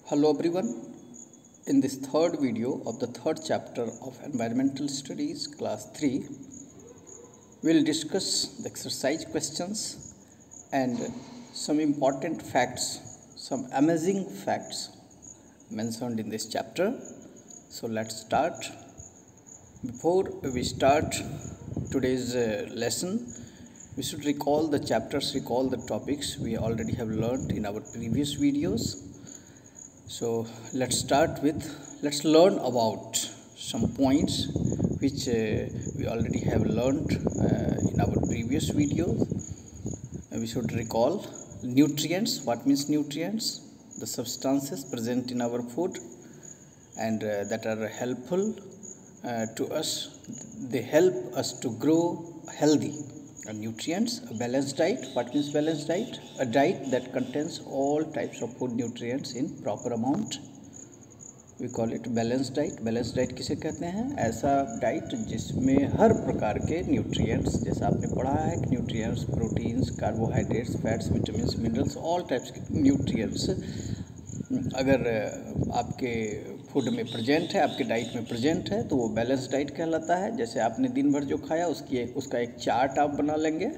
Hello everyone. In this third video of the third chapter of Environmental Studies Class 3, we will discuss the exercise questions and some important facts, some amazing facts mentioned in this chapter. So let's start. Before we start today's lesson, we should recall the chapters, recall the topics we already have learned in our previous videos. So let's learn about some points which we already have learned in our previous videos. We should recall nutrients. What means nutrients? The substances present in our food and that are helpful to us. They help us to grow healthy. Nutrients, a balanced diet. What means balanced diet? A diet that contains all types of food nutrients in proper amount. We call it balanced diet. Balanced diet किसे कहते हैं? ऐसा diet जिसमें हर प्रकार के nutrients, जैसा आपने पढ़ा है कि nutrients, proteins, carbohydrates, fats, vitamins, minerals, all types के न्यूट्रिएंट्स अगर आपके फूड में प्रेजेंट है, आपके डाइट में प्रेजेंट है, तो वो बैलेंस डाइट कहलाता है। जैसे आपने दिन भर जो खाया उसका एक चार्ट आप बना लेंगे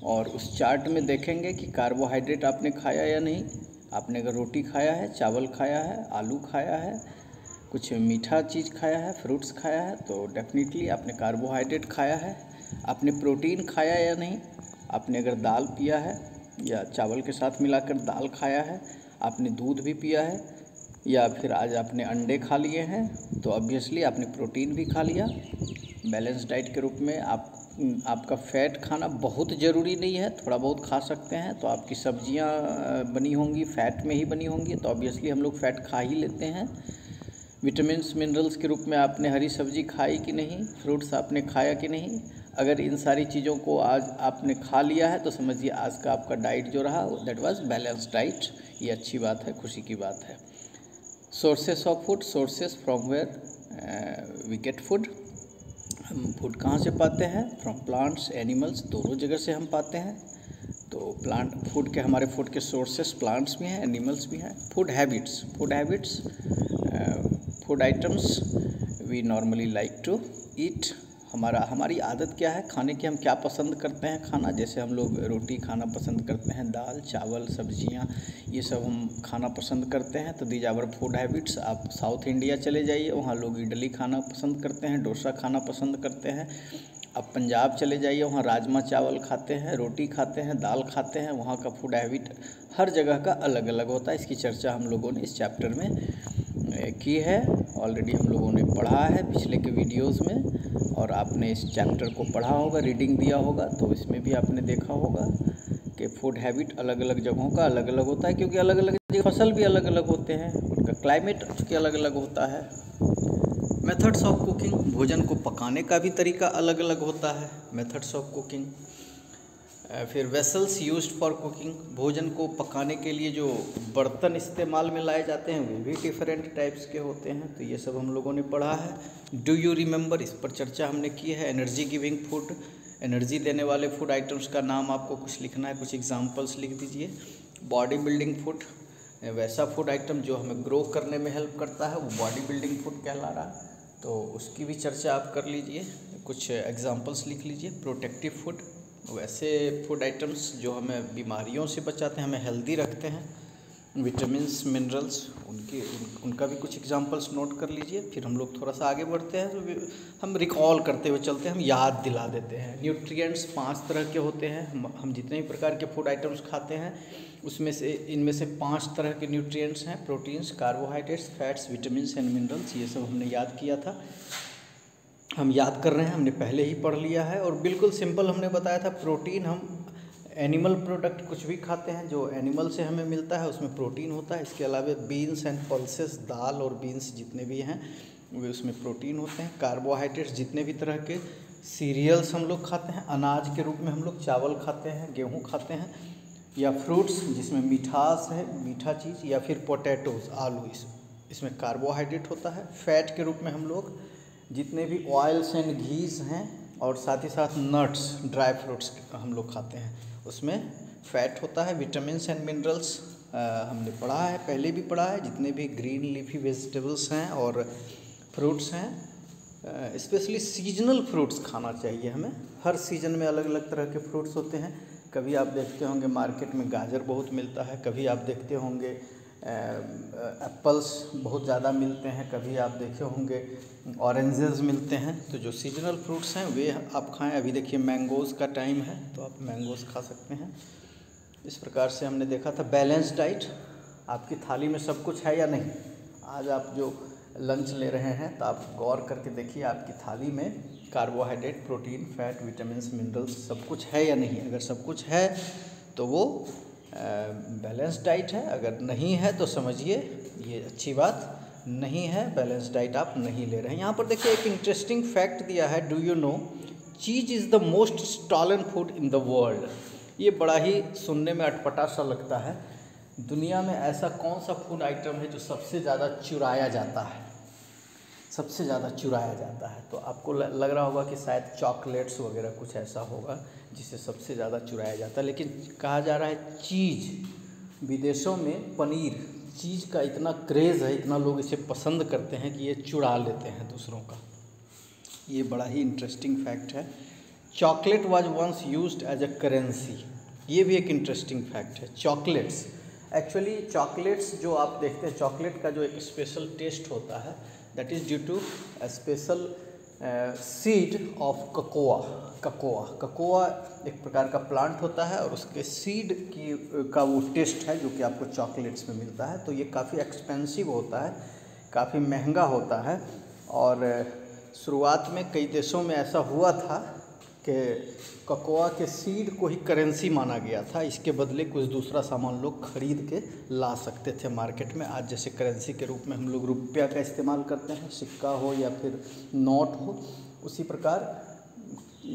और उस चार्ट में देखेंगे कि कार्बोहाइड्रेट आपने खाया या नहीं। आपने अगर रोटी खाया है, चावल खाया है, आलू खाया है, कुछ मीठा चीज़ खाया है, फ्रूट्स खाया है, तो डेफिनेटली आपने कार्बोहाइड्रेट खाया है। आपने प्रोटीन खाया या नहीं। आपने अगर दाल पिया है या चावल के साथ मिलाकर दाल खाया है, आपने दूध भी पिया है या फिर आज आपने अंडे खा लिए हैं, तो ऑब्वियसली आपने प्रोटीन भी खा लिया। बैलेंस डाइट के रूप में आपका फ़ैट खाना बहुत ज़रूरी नहीं है, थोड़ा बहुत खा सकते हैं। तो आपकी सब्जियां बनी होंगी फ़ैट में ही बनी होंगी, तो ऑब्वियसली हम लोग फ़ैट खा ही लेते हैं। विटामिन्स मिनरल्स के रूप में आपने हरी सब्जी खाई कि नहीं, फ्रूट्स आपने खाया कि नहीं। अगर इन सारी चीज़ों को आज आपने खा लिया है तो समझिए आज का आपका डाइट जो रहा दैट वाज बैलेंस डाइट। ये अच्छी बात है, खुशी की बात है। Sources of food, sources from where we get food. हम फूड कहाँ से पाते हैं? फ्रॉम प्लांट्स, एनिमल्स, दोनों जगह से हम पाते हैं। तो हमारे फूड के सोर्सेस प्लांट्स भी हैं, एनिमल्स भी हैं। Food habits, food items we normally like to eat. हमारी आदत क्या है खाने की? हम क्या पसंद करते हैं खाना? जैसे हम लोग रोटी खाना पसंद करते हैं, दाल, चावल, सब्जियां, ये सब हम खाना पसंद करते हैं। तो दीज आवर फूड हैबिट्स। आप साउथ इंडिया चले जाइए, वहाँ लोग इडली खाना पसंद करते हैं, डोसा खाना पसंद करते हैं। अब पंजाब चले जाइए, वहाँ राजमा चावल खाते हैं, रोटी खाते हैं, दाल खाते हैं। वहाँ का फूड हैबिट हर जगह का अलग अलग होता है। इसकी चर्चा हम लोगों ने इस चैप्टर में की है, ऑलरेडी हम लोगों ने पढ़ा है पिछले के वीडियोस में। और आपने इस चैप्टर को पढ़ा होगा, रीडिंग दिया होगा, तो इसमें भी आपने देखा होगा कि फूड हैबिट अलग अलग जगहों का अलग अलग होता है, क्योंकि अलग अलग फसल भी अलग अलग होते हैं, उनका क्लाइमेट चूँकि अलग अलग होता है। मेथड्स ऑफ कुकिंग, भोजन को पकाने का भी तरीका अलग अलग होता है, मेथड्स ऑफ कुकिंग। फिर वेसल्स यूज्ड फॉर कुकिंग, भोजन को पकाने के लिए जो बर्तन इस्तेमाल में लाए जाते हैं वो भी डिफरेंट टाइप्स के होते हैं। तो ये सब हम लोगों ने पढ़ा है। डू यू रिमेंबर, इस पर चर्चा हमने की है। एनर्जी गिविंग फूड, एनर्जी देने वाले फूड आइटम्स का नाम आपको कुछ लिखना है, कुछ एग्जांपल्स लिख दीजिए। बॉडी बिल्डिंग फूड, वैसा फूड आइटम जो हमें ग्रो करने में हेल्प करता है, वो बॉडी बिल्डिंग फूड कहला रहा, तो उसकी भी चर्चा आप कर लीजिए, कुछ एग्जांपल्स लिख लीजिए। प्रोटेक्टिव फूड, वैसे फूड आइटम्स जो हमें बीमारियों से बचाते हैं, हमें हेल्दी रखते हैं। विटामिन्स, मिनरल्स, उनका भी कुछ एग्जांपल्स नोट कर लीजिए। फिर हम लोग थोड़ा सा आगे बढ़ते हैं, तो हम रिकॉल करते हुए चलते हैं, हम याद दिला देते हैं। न्यूट्रिएंट्स 5 तरह के होते हैं। हम जितने भी प्रकार के फूड आइटम्स खाते हैं इनमें से 5 तरह के न्यूट्रिएंट्स हैं। Proteins, carbohydrates, fats, vitamins and minerals, ये सब हमने याद किया था, हम याद कर रहे हैं, हमने पहले ही पढ़ लिया है। और बिल्कुल सिंपल हमने बताया था, प्रोटीन हम एनिमल प्रोडक्ट कुछ भी खाते हैं जो एनिमल से हमें मिलता है उसमें प्रोटीन होता है। इसके अलावा बीन्स एंड पल्सेस, दाल और बीन्स जितने भी हैं वे उसमें प्रोटीन होते हैं। कार्बोहाइड्रेट्स, जितने भी तरह के सीरियल्स हम लोग खाते हैं, अनाज के रूप में हम लोग चावल खाते हैं, गेहूँ खाते हैं, या फ्रूट्स जिसमें मिठास है, मीठा चीज़, या फिर पोटैटोज़, आलू, इसमें कार्बोहाइड्रेट होता है। फैट के रूप में हम लोग जितने भी ऑयल्स एंड घीस हैं और साथ ही साथ नट्स, ड्राई फ्रूट्स हम लोग खाते हैं, उसमें फ़ैट होता है। विटामिन्स एंड मिनरल्स, हमने पढ़ा है, पहले भी पढ़ा है। जितने भी ग्रीन लीफी वेजिटेबल्स हैं और फ्रूट्स हैं, स्पेशली सीजनल फ्रूट्स खाना चाहिए हमें। हर सीज़न में अलग अलग तरह के फ्रूट्स होते हैं। कभी आप देखते होंगे मार्केट में गाजर बहुत मिलता है, कभी आप देखते होंगे एप्पल्स बहुत ज़्यादा मिलते हैं, कभी आप देखे होंगे ऑरेंजेस मिलते हैं। तो जो सीजनल फ्रूट्स हैं वे आप खाएं। अभी देखिए मैंगोज़ का टाइम है तो आप मैंगोज़ खा सकते हैं। इस प्रकार से हमने देखा था बैलेंस डाइट। आपकी थाली में सब कुछ है या नहीं। आज आप जो लंच ले रहे हैं तो आप गौर करके देखिए आपकी थाली में carbohydrate, protein, fat, vitamins, minerals सब कुछ है या नहीं। अगर सब कुछ है तो वो बैलेंस डाइट है। अगर नहीं है तो समझिए ये अच्छी बात नहीं है, बैलेंस डाइट आप नहीं ले रहे हैं। यहाँ पर देखिए एक इंटरेस्टिंग फैक्ट दिया है, do you know cheese is the most stolen food in the world. ये बड़ा ही सुनने में अटपटा सा लगता है। दुनिया में ऐसा कौन सा फूड आइटम है जो सबसे ज़्यादा चुराया जाता है, सबसे ज़्यादा चुराया जाता है? तो आपको लग रहा होगा कि शायद चॉकलेट्स वगैरह कुछ ऐसा होगा जिसे सबसे ज़्यादा चुराया जाता है, लेकिन कहा जा रहा है चीज़। विदेशों में पनीर, चीज़ का इतना क्रेज़ है, इतना लोग इसे पसंद करते हैं कि ये चुरा लेते हैं दूसरों का। ये बड़ा ही इंटरेस्टिंग फैक्ट है। Chocolate was once used as a currency. ये भी एक इंटरेस्टिंग फैक्ट है। चॉकलेट्स, एक्चुअली चॉकलेट्स जो आप देखते हैं, चॉकलेट का जो एक स्पेशल टेस्ट होता है that is due to a special seed of cocoa. Cocoa एक प्रकार का प्लांट होता है और उसके सीड का वो टेस्ट है जो कि आपको चॉकलेट्स में मिलता है। तो ये काफ़ी एक्सपेंसिव होता है, काफ़ी महंगा होता है। और शुरुआत में कई देशों में ऐसा हुआ था कि ककोआ के सीड को ही करेंसी माना गया था। इसके बदले कुछ दूसरा सामान लोग खरीद के ला सकते थे मार्केट में। आज जैसे करेंसी के रूप में हम लोग रुपया का इस्तेमाल करते हैं, सिक्का हो या फिर नोट हो, उसी प्रकार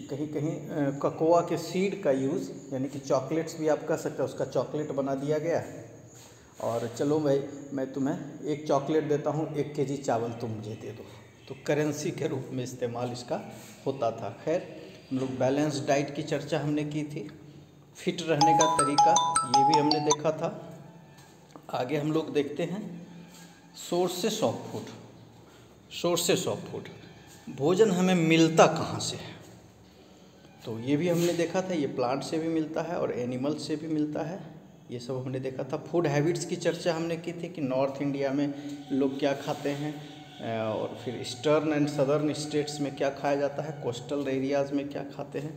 कहीं कहीं ककोआ के सीड का यूज़, यानी कि चॉकलेट्स भी आप कह सकते हैं, उसका चॉकलेट बना दिया गया। और चलो भाई मैं तुम्हें एक चॉकलेट देता हूँ, 1 केजी चावल तुम मुझे दे दो। तो करेंसी के रूप में इस्तेमाल इसका होता था। खैर, हम लोग बैलेंस डाइट की चर्चा हमने की थी, फिट रहने का तरीका ये भी हमने देखा था। आगे हम लोग देखते हैं sources of food. Sources of food, भोजन हमें मिलता कहाँ से है, तो ये भी हमने देखा था। ये प्लांट से भी मिलता है और एनिमल से भी मिलता है, ये सब हमने देखा था। फूड हैबिट्स की चर्चा हमने की थी कि नॉर्थ इंडिया में लोग क्या खाते हैं और फिर ईस्टर्न एंड सदर्न स्टेट्स में क्या खाया जाता है, कोस्टल एरियाज़ में क्या खाते हैं।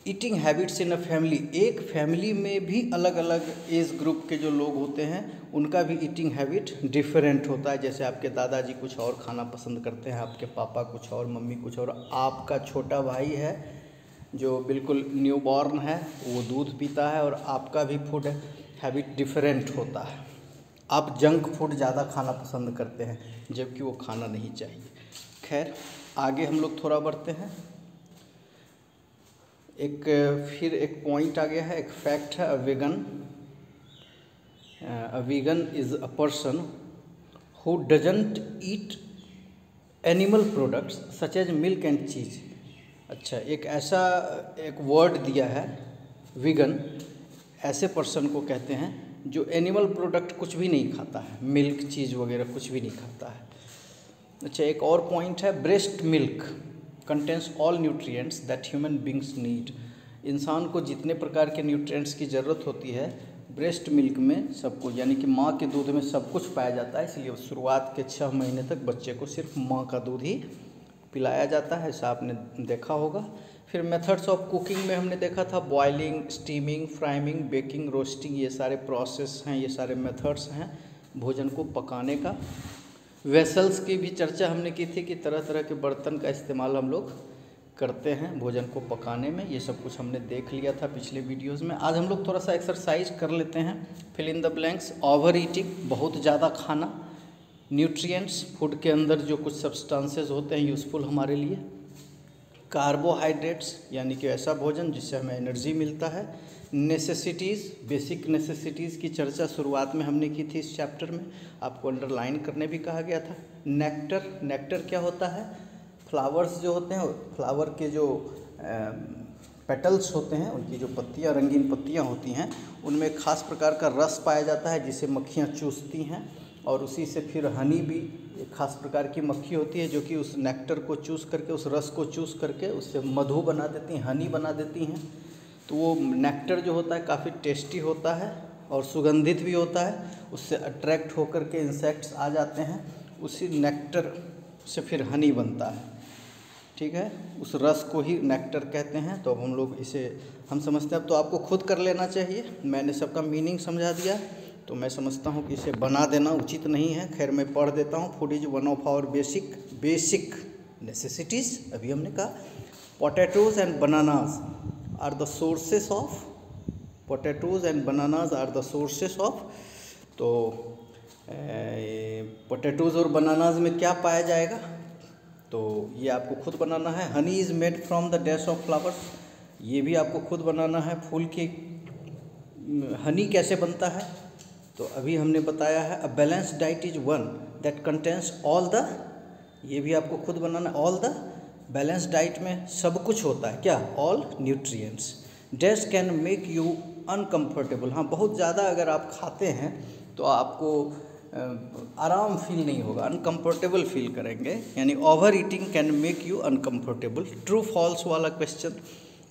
Eating habits in a family, एक फैमिली में भी अलग अलग एज ग्रुप के जो लोग होते हैं उनका भी ईटिंग हैबिट डिफरेंट होता है। जैसे आपके दादाजी कुछ और खाना पसंद करते हैं, आपके पापा कुछ और, मम्मी कुछ और। आपका छोटा भाई है जो बिल्कुल न्यू बॉर्न है, वो दूध पीता है और आपका भी फूड हैबिट डिफरेंट होता है। आप जंक फूड ज़्यादा खाना पसंद करते हैं जबकि वो खाना नहीं चाहिए। खैर, आगे हम लोग थोड़ा बढ़ते हैं। फिर एक पॉइंट आ गया है, एक फैक्ट है। A vegan is a person who doesn't eat animal products such as milk and cheese. अच्छा, एक वर्ड दिया है वीगन, ऐसे पर्सन को कहते हैं जो एनिमल प्रोडक्ट कुछ भी नहीं खाता है, मिल्क, चीज़ वगैरह कुछ भी नहीं खाता है। अच्छा, एक और पॉइंट है, breast milk contains all nutrients that human beings need. इंसान को जितने प्रकार के न्यूट्रिएंट्स की ज़रूरत होती है ब्रेस्ट मिल्क में सब कुछ, यानी कि माँ के दूध में सब कुछ पाया जाता है। इसलिए शुरुआत के 6 महीने तक बच्चे को सिर्फ माँ का दूध ही पिलाया जाता है, ऐसा आपने देखा होगा। फिर मेथड्स ऑफ कुकिंग में हमने देखा था बॉइलिंग, स्टीमिंग, फ्राइमिंग, बेकिंग, रोस्टिंग, ये सारे प्रोसेस हैं, ये सारे मेथड्स हैं भोजन को पकाने का। वेसल्स की भी चर्चा हमने की थी कि तरह तरह के बर्तन का इस्तेमाल हम लोग करते हैं भोजन को पकाने में। ये सब कुछ हमने देख लिया था पिछले वीडियोस में। आज हम लोग थोड़ा सा एक्सरसाइज कर लेते हैं। Fill in the blanks. Overeating, बहुत ज़्यादा खाना। न्यूट्रिएंट्स, फूड के अंदर जो कुछ सब्सटेंसेस होते हैं यूज़फुल हमारे लिए। कार्बोहाइड्रेट्स, यानी कि ऐसा भोजन जिससे हमें एनर्जी मिलता है। नेसेसिटीज़, बेसिक नेसेसिटीज़ की चर्चा शुरुआत में हमने की थी इस चैप्टर में, आपको अंडरलाइन करने भी कहा गया था। नेक्टर क्या होता है? फ्लावर्स जो होते हैं, फ्लावर के जो पेटल्स होते हैं, उनकी जो पत्तियाँ, रंगीन पत्तियाँ होती हैं, उनमें एक खास प्रकार का रस पाया जाता है जिसे मक्खियाँ चूसती हैं, और उसी से फिर हनी भी एक खास प्रकार की मक्खी होती है जो कि उस नेक्टर को चूस करके, उस रस को चूस करके उससे मधु बना देती हैं, हनी बना देती हैं। तो वो नेक्टर जो होता है काफ़ी टेस्टी होता है और सुगंधित भी होता है, उससे अट्रैक्ट होकर के इंसेक्ट्स आ जाते हैं, उसी नेक्टर से फिर हनी बनता है। ठीक है, उस रस को ही नेक्टर कहते हैं। तो अब हम लोग इसे हम समझते हैं। अब तो आपको खुद कर लेना चाहिए, मैंने सबका मीनिंग समझा दिया, तो मैं समझता हूँ कि इसे बना देना उचित नहीं है। खैर मैं पढ़ देता हूँ। Food is one of our basic necessities. अभी हमने कहा potatoes and bananas are the sources of, potatoes and bananas are the sources of. तो पोटैटोज़ और बनानाज में क्या पाया जाएगा, तो ये आपको खुद बनाना है। Honey is made from the dash of flowers, ये भी आपको खुद बनाना है। फूल के हनी कैसे बनता है, तो अभी हमने बताया है। A balanced diet is one that contains all the, ये भी आपको खुद बनाना है। ऑल द, बैलेंस्ड डाइट में सब कुछ होता है, क्या, all nutrients. Dash can make you uncomfortable, हाँ बहुत ज़्यादा अगर आप खाते हैं तो आपको आराम फील नहीं होगा, अनकम्फर्टेबल फील करेंगे, यानी overeating can make you uncomfortable. True false वाला question,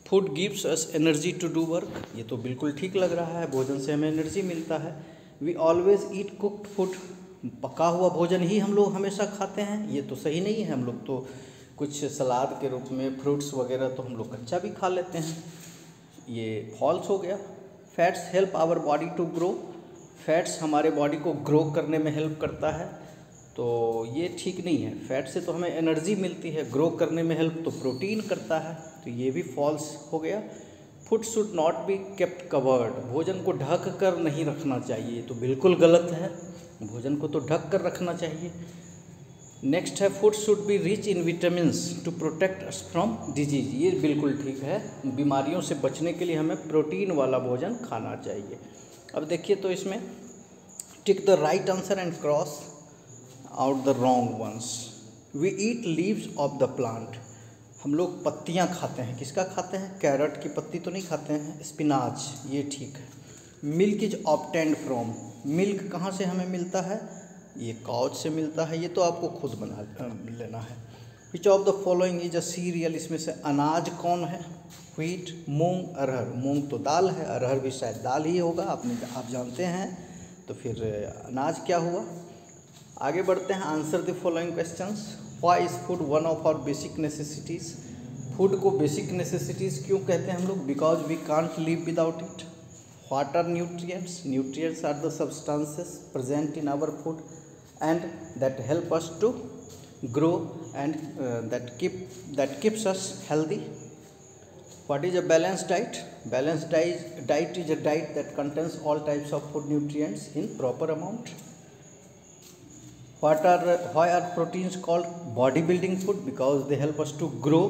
food gives us energy to do work, ये तो बिल्कुल ठीक लग रहा है, भोजन से हमें एनर्जी मिलता है। We always eat cooked food, पका हुआ भोजन ही हम लोग हमेशा खाते हैं, ये तो सही नहीं है। हम लोग तो कुछ सलाद के रूप में फ्रूट्स वगैरह तो हम लोग कच्चा भी खा लेते हैं, ये फॉल्स हो गया। Fats help our body to grow, fats हमारे बॉडी को ग्रो करने में हेल्प करता है, तो ये ठीक नहीं है। फैट से तो हमें एनर्जी मिलती है, ग्रो करने में हेल्प तो प्रोटीन करता है, तो ये भी फॉल्स हो गया। Food should not be kept covered, भोजन को ढक कर नहीं रखना चाहिए, तो बिल्कुल गलत है, भोजन को तो ढक कर रखना चाहिए। नेक्स्ट है food should be rich in vitamins to protect us from disease, ये बिल्कुल ठीक है, बीमारियों से बचने के लिए हमें प्रोटीन वाला भोजन खाना चाहिए। अब देखिए तो इसमें tick the right answer and cross out the wrong ones. We eat leaves of the plant, हम लोग पत्तियां खाते हैं, किसका खाते हैं, कैरेट की पत्ती तो नहीं खाते हैं। स्पिनाच, ये ठीक है। Milk is obtained from, milk कहाँ से हमें मिलता है, ये काउच से मिलता है, ये तो आपको खुद बना लेना है। Which of the following is a serial, इसमें से अनाज कौन है, व्हीट, मूंग, अरहर। मूंग तो दाल है, अरहर भी शायद दाल ही होगा, आप जानते हैं, तो फिर अनाज क्या हुआ। आगे बढ़ते हैं। Answer the following questions. Why is food one of our basic necessities, food को बेसिक नेसेसिटीज़ क्यों कहते हैं हम लोग, because we can't live without it. What are nutrients, nutrients are the substances present in our food and that help us to grow and that keeps us healthy. What is a balanced diet? Balanced diet is a diet that contains all types of food nutrients in proper amount. Why are proteins called bodybuilding food? Because they help us to grow.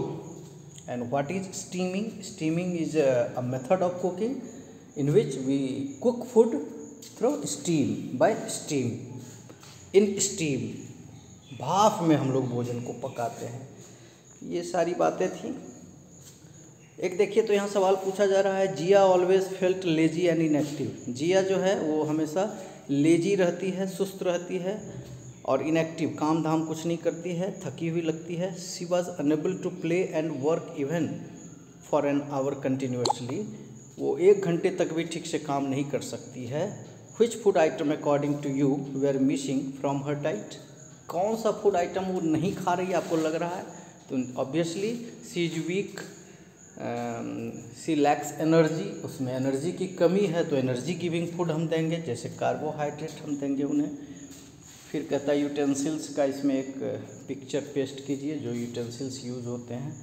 And what is steaming? Steaming is a method of cooking in which we cook food through steam, by steam, in steam, भाप में हम लोग भोजन को पकाते हैं। ये सारी बातें थी। एक देखिए तो यहाँ सवाल पूछा जा रहा है, Jiya always felt lazy and inactive. Jiya जो है वो हमेशा लेजी रहती है, सुस्त रहती है और इनएक्टिव, काम धाम कुछ नहीं करती है, थकी हुई लगती है। She was unable to play and work even for an hour continuously, वो 1 घंटे तक भी ठीक से काम नहीं कर सकती है। Which food item according to you were missing from her diet, कौन सा फूड आइटम वो नहीं खा रही है आपको लग रहा है, तो obviously she is weak, she lacks energy, उसमें एनर्जी की कमी है, तो एनर्जी गिविंग फूड हम देंगे, जैसे कार्बोहाइड्रेट हम देंगे उन्हें। फिर कहता है यूटेंसिल्स का, इसमें एक पिक्चर पेस्ट कीजिए जो यूटेंसिल्स यूज़ होते हैं।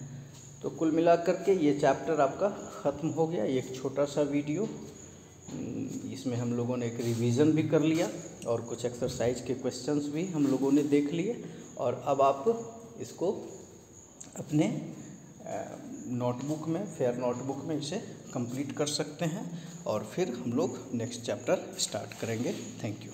तो कुल मिलाकर के ये चैप्टर आपका ख़त्म हो गया। एक छोटा सा वीडियो, इसमें हम लोगों ने एक रिवीजन भी कर लिया और कुछ एक्सरसाइज के क्वेश्चंस भी हम लोगों ने देख लिए, और अब आप इसको अपने नोटबुक में, फेयर नोटबुक में इसे कंप्लीट कर सकते हैं, और फिर हम लोग नेक्स्ट चैप्टर स्टार्ट करेंगे। Thank you.